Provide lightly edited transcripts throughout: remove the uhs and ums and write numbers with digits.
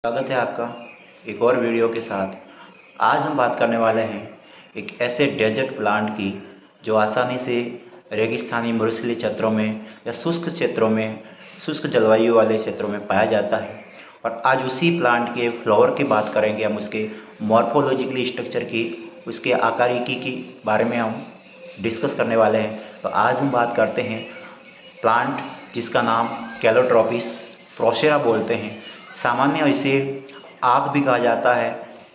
स्वागत है आपका एक और वीडियो के साथ। आज हम बात करने वाले हैं एक ऐसे डेजर्ट प्लांट की जो आसानी से रेगिस्तानी मरुस्थलीय क्षेत्रों में या शुष्क क्षेत्रों में, शुष्क जलवायु वाले क्षेत्रों में पाया जाता है। और आज उसी प्लांट के फ्लावर की बात करेंगे हम, उसके मॉर्फोलॉजिकली स्ट्रक्चर की, उसके आकारिकी के बारे में हम डिस्कस करने वाले हैं। तो आज हम बात करते हैं प्लांट जिसका नाम कैलोट्रोपिस प्रोसेरा बोलते हैं। सामान्य इसे आग भी कहा जाता है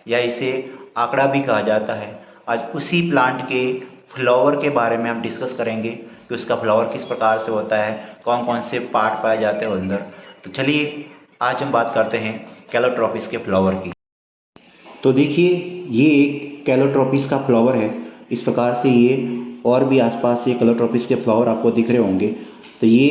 या इसे आंकड़ा भी कहा जाता है। आज उसी प्लांट के फ्लावर के बारे में हम डिस्कस करेंगे कि उसका फ्लावर किस प्रकार से होता है, कौन कौन से पार्ट पाए जाते हैं अंदर। तो चलिए आज हम बात करते हैं कैलोट्रोपिस के फ्लावर की। तो देखिए ये एक कैलोट्रोपिस का फ्लावर है। इस प्रकार से ये और भी आसपास ये कैलोट्रोपिस के फ्लावर आपको दिख रहे होंगे। तो ये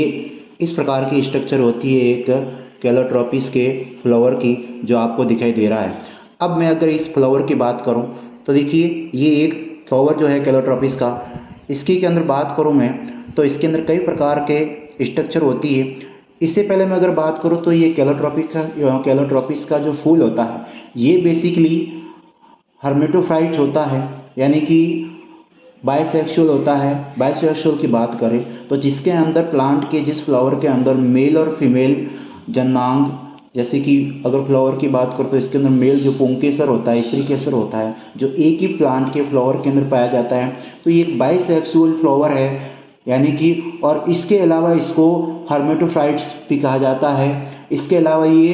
इस प्रकार की स्ट्रक्चर होती है एक कैलोट्रोपिस के फ्लावर की, जो आपको दिखाई दे रहा है। अब मैं अगर इस फ्लावर की बात करूं तो देखिए ये एक फ्लावर जो है कैलोट्रोपिस का, इसके के अंदर बात करूं मैं तो इसके अंदर कई प्रकार के स्ट्रक्चर होती है। इससे पहले मैं अगर बात करूं तो ये कैलोट्रोपिस का जो फूल होता है ये बेसिकली हर्मेटोफाइट होता है, यानी कि बाइसेक्सुअल होता है। बाइसेक्सुअल की बात करें तो जिसके अंदर प्लांट के जिस फ्लावर के अंदर मेल और फीमेल जनांग, जैसे कि अगर फ्लावर की बात करो तो इसके अंदर मेल जो पुंकेसर होता है, स्त्री केसर होता है, जो एक ही प्लांट के फ्लावर के अंदर पाया जाता है। तो ये एक बाइसेक्सुअल फ्लावर है, यानी कि और इसके अलावा इसको हर्मेटोफाइट्स भी कहा जाता है। इसके अलावा ये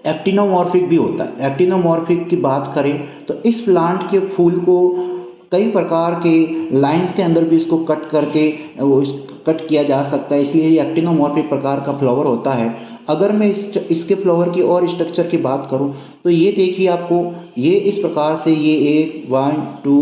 एक्टिनोमॉर्फिक भी होता है। एक्टिनोमॉर्फिक की बात करें तो इस प्लांट के फूल को कई प्रकार के लाइंस के अंदर भी इसको कट करके कट किया जा सकता है, इसलिए ये एक्टिनोमॉर्फिक प्रकार का फ्लावर होता है। अगर मैं इसके फ्लावर की और स्ट्रक्चर की बात करूं तो ये देखिए आपको ये इस प्रकार से ये 1 2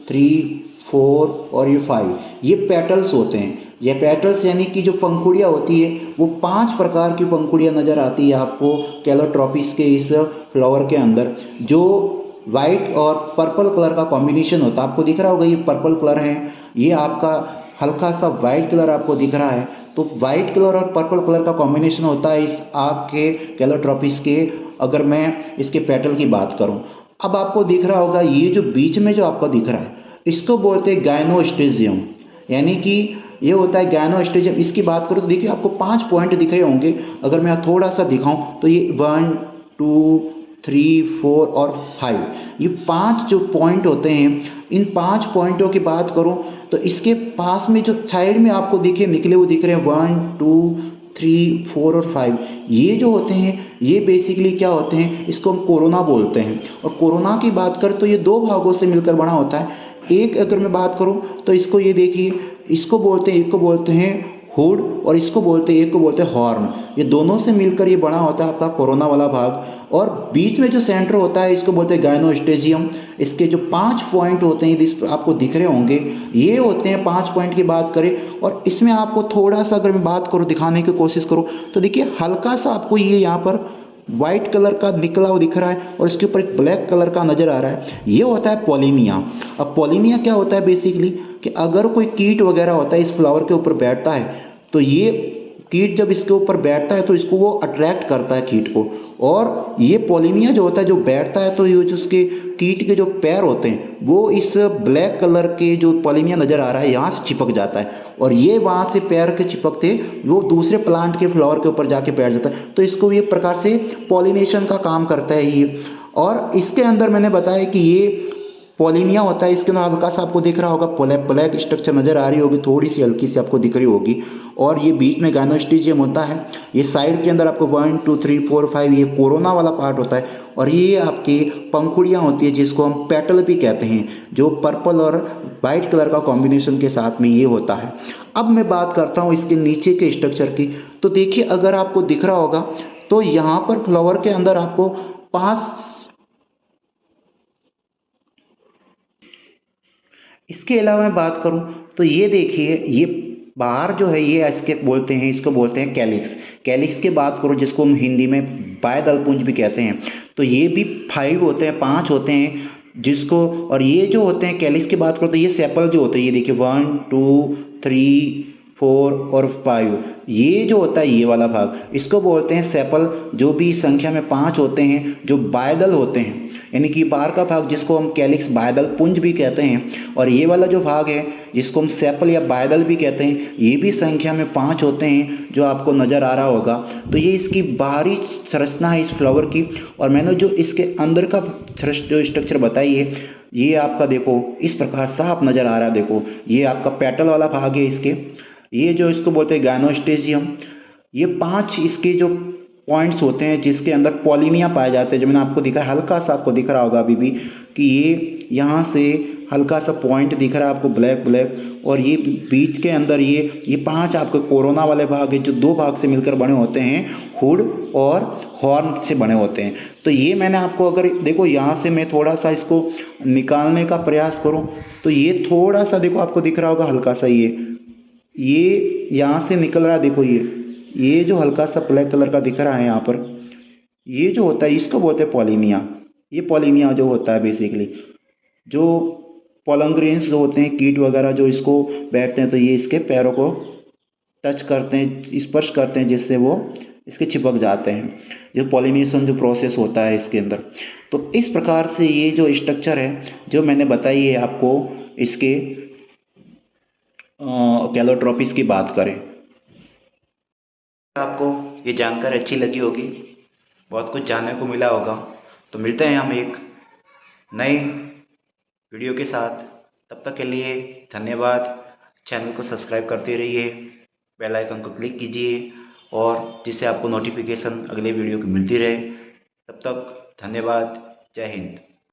3 4 और ये 5 ये पेटल्स होते हैं। ये पेटल्स यानी कि जो पंखुड़ियाँ होती है वो 5 प्रकार की पंखुड़ियाँ नज़र आती है आपको कैलोट्रोपिस के इस फ्लावर के अंदर, जो वाइट और पर्पल कलर का कॉम्बिनेशन होता है। आपको दिख रहा होगा ये पर्पल कलर है, ये आपका हल्का सा वाइट कलर आपको दिख रहा है। तो वाइट कलर और पर्पल कलर का कॉम्बिनेशन होता है इस आग के कैलोट्रोपिस के, अगर मैं इसके पेटल की बात करूं। अब आपको दिख रहा होगा ये जो बीच में जो आपको दिख रहा है इसको बोलते हैं गाइनोस्टेजियम, यानी कि ये होता है गाइनोस्टेजियम। इसकी बात करूँ तो देखिए आपको 5 पॉइंट दिख रहे होंगे। अगर मैं थोड़ा सा दिखाऊं तो ये 1 2 3 4 और 5 ये 5 जो पॉइंट होते हैं, इन 5 पॉइंटों की बात करूं तो इसके पास में जो साइड में आपको दिखे निकले वो दिख रहे हैं 1 2 3 4 और 5, ये जो होते हैं ये बेसिकली क्या होते हैं, इसको हम कोरोना बोलते हैं। और कोरोना की बात करें तो ये 2 भागों से मिलकर बना होता है। एक अगर मैं बात करूं तो इसको ये देखिए, इसको बोलते हैं, एक को बोलते हैं हुड और इसको बोलते हैं, एक को बोलते हैं हॉर्न। ये दोनों से मिलकर ये बना होता है आपका कोरोना वाला भाग। और बीच में जो सेंटर होता है इसको बोलते हैं गाइनोस्टेजियम। इसके जो 5 पॉइंट होते हैं जिस आपको दिख रहे होंगे ये होते हैं 5 पॉइंट की बात करें। और इसमें आपको थोड़ा सा अगर मैं बात करूँ, दिखाने की कोशिश करूँ तो देखिए हल्का सा आपको ये यहाँ पर वाइट कलर का निकला हुआ दिख रहा है और इसके ऊपर एक ब्लैक कलर का नजर आ रहा है, ये होता है पॉलिनिया। अब पॉलिनिया क्या होता है बेसिकली कि अगर कोई कीट वगैरह होता है इस फ्लावर के ऊपर बैठता है तो ये कीट जब इसके ऊपर बैठता है तो इसको वो अट्रैक्ट करता है कीट को, और ये पॉलिनिया जो होता है जो बैठता है तो ये जो उसके कीट के जो पैर होते हैं वो इस ब्लैक कलर के जो पॉलिनिया नज़र आ रहा है यहाँ से चिपक जाता है, और ये वहाँ से पैर के चिपकते वो दूसरे प्लांट के फ्लावर के ऊपर जाके बैठ जाता है। तो इसको ये प्रकार से पॉलिनेशन का काम करता है ये। और इसके अंदर मैंने बताया कि ये पॉलिनिया होता है, इसके अंदर हल्का सा आपको दिख रहा होगा ब्लैक स्ट्रक्चर नजर आ रही होगी, थोड़ी सी हल्की सी आपको दिख रही होगी। और ये बीच में गाइनोस्टेजियम होता है। ये साइड के अंदर आपको 1 2 3 4 5 ये कोरोना वाला पार्ट होता है। और ये आपकी पंखुड़ियाँ होती है जिसको हम पेटल भी कहते हैं, जो पर्पल और वाइट कलर का कॉम्बिनेशन के साथ में ये होता है। अब मैं बात करता हूँ इसके नीचे के स्ट्रक्चर की। तो देखिए अगर आपको दिख रहा होगा तो यहाँ पर फ्लावर के अंदर आपको 5, इसके अलावा मैं बात करूं तो ये देखिए ये बाहर जो है ये इसके बोलते हैं, इसको बोलते हैं कैलिक्स। कैलिक्स की बात करो जिसको हम हिंदी में बाह्यदलपुंज भी कहते हैं। तो ये भी 5 होते हैं, 5 होते हैं जिसको, और ये जो होते हैं कैलिक्स की बात करो तो ये सेपल जो होते हैं ये देखिए 1 2 3 4 और 5 ये जो होता है ये वाला भाग, इसको बोलते हैं सेपल। जो भी संख्या में 5 होते हैं जो बायदल होते हैं, यानी कि बाहर का भाग जिसको हम कैलिक्स बायदल पुंज भी कहते हैं, और ये वाला जो भाग है जिसको हम सेपल या बायदल भी कहते हैं, ये भी संख्या में 5 होते हैं जो आपको नज़र आ रहा होगा। तो ये इसकी बाहरी संरचना है इस फ्लावर की। और मैंने जो इसके अंदर का जो स्ट्रक्चर बताई है, ये आपका देखो इस प्रकार साफ नज़र आ रहा है। देखो ये आपका पेटल वाला भाग है इसके। ये जो इसको बोलते हैं गायनोस्टेजियम। ये 5 इसके जो पॉइंट्स होते हैं जिसके अंदर पॉलिमिया पाए जाते हैं, जो मैंने आपको दिखा है, हल्का सा आपको दिख रहा होगा अभी भी कि ये यहाँ से हल्का सा पॉइंट दिख रहा है आपको ब्लैक ब्लैक, और ये बीच के अंदर ये 5 आपके कोरोना वाले भाग है जो 2 भाग से मिलकर बने होते हैं, हुड और हॉर्न से बने होते हैं। तो ये मैंने आपको, अगर देखो यहाँ से मैं थोड़ा सा इसको निकालने का प्रयास करूँ तो ये थोड़ा सा देखो आपको दिख रहा होगा हल्का सा, ये यहाँ से निकल रहा है। देखो ये जो हल्का सा ब्लैक कलर का दिख रहा है यहाँ पर, ये जो होता है इसको बोलते हैं पॉलिमिया। ये पॉलिमिया जो होता है बेसिकली, जो पोलंग्रेंस जो होते हैं कीट वगैरह जो इसको बैठते हैं, तो ये इसके पैरों को टच करते हैं, स्पर्श करते हैं, जिससे वो इसके चिपक जाते हैं। जो पॉलिनेशन जो प्रोसेस होता है इसके अंदर। तो इस प्रकार से ये जो स्ट्रक्चर है जो मैंने बताई है आपको, इसके कैलोट्रॉपिस की बात करें, आपको ये जानकारी अच्छी लगी होगी, बहुत कुछ जानने को मिला होगा। तो मिलते हैं हम एक नए वीडियो के साथ। तब तक के लिए धन्यवाद। चैनल को सब्सक्राइब करते रहिए, बेल आइकन को क्लिक कीजिए, और जिससे आपको नोटिफिकेशन अगले वीडियो की मिलती रहे। तब तक धन्यवाद। जय हिंद।